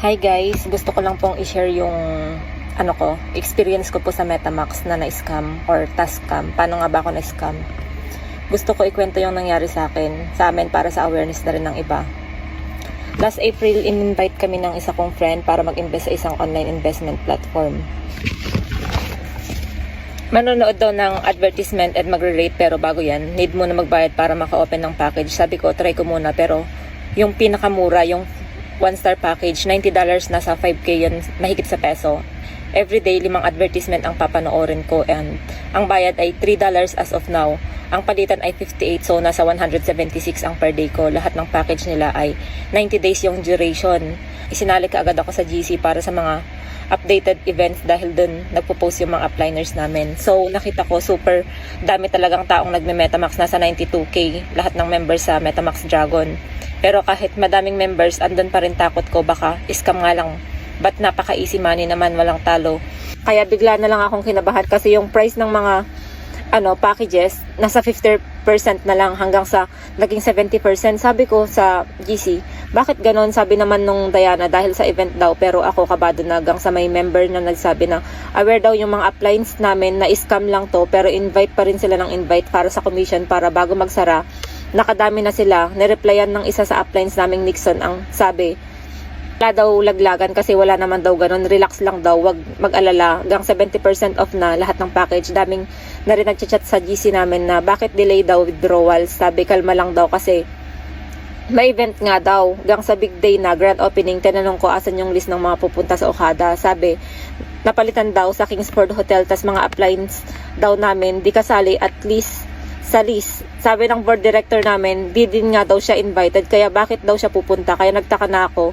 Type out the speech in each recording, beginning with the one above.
Hi guys, gusto ko lang pong i-share yung experience ko po sa MetaMask na na-scam or task-scam. Paano nga ba ako na-scam? Gusto ko ikwento yung nangyari sa amin para sa awareness na rin ng iba. Last April, in-invite kami ng isa kong friend para mag-invest sa isang online investment platform. Manonood daw ng advertisement at magre-rate, pero bago yan, need mo na magbayad para maka-open ng package. Sabi ko, try ko muna, pero yung pinakamura, yung 1-star package, $90, nasa 5K yun, mahigit sa peso. Everyday, 5 advertisement ang papanoorin ko and ang bayad ay $3 as of now. Ang palitan ay 58, so nasa 176 ang per day ko. Lahat ng package nila ay 90 days yung duration. Isinali ka agad ako sa GC para sa mga updated events dahil dun nagpo-post yung mga upliners namin. So nakita ko super dami talagang taong nagme-Metamax, nasa 92K lahat ng members sa Metamax Dragon. Pero kahit madaming members, andun pa rin takot ko baka scam nga lang. But napaka-easy money naman, walang talo. Kaya bigla na lang akong kinabahan kasi yung price ng mga packages, nasa 50% na lang hanggang sa naging 70%. Sabi ko sa GC, bakit ganon? Sabi naman nung Diana, dahil sa event daw. Pero ako kabado na hanggang sa may member na nagsabi na aware daw yung mga uplines namin na scam lang to, pero invite pa rin sila ng invite para sa commission para bago magsara. Nakadami na sila. Nireplyan ng isa sa uplines naming Nixon ang sabi, wala daw laglagan kasi wala naman daw ganun. Relax lang daw, wag mag-alala. Hanggang 70% off na lahat ng package. Daming na rin nagchat sa GC namin na bakit delay daw withdrawal. Sabi kalma lang daw kasi may event nga daw. Hanggang sa big day na grand opening, tinanong ko asan yung list ng mga pupunta sa Okada. Sabi, napalitan daw sa Kingsford Hotel, tas mga uplines daw namin di kasali at least sa list. Sabi ng board director namin, di din nga daw siya invited, kaya bakit daw siya pupunta? Kaya nagtaka na ako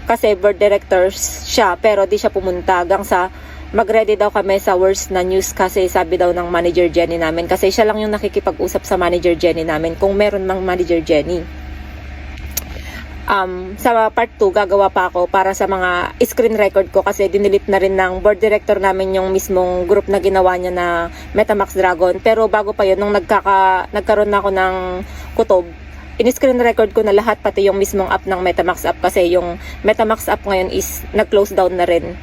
kasi board director siya pero di siya pumunta hanggang sa mag-ready daw kami sa worst na news kasi sabi daw ng manager Jenny namin kasi siya lang yung nakikipag-usap sa manager Jenny namin kung meron ng manager Jenny. Sa part 2 gagawa pa ako para sa mga screen record ko kasi dinilit na rin ng board director namin yung mismong group na ginawa niya na Metamax Dragon. Pero bago pa yun, nung nagkaroon na ako ng kutob, in-screen record ko na lahat, pati yung mismong app ng Metamax app kasi yung Metamax app ngayon is nag-close down na rin.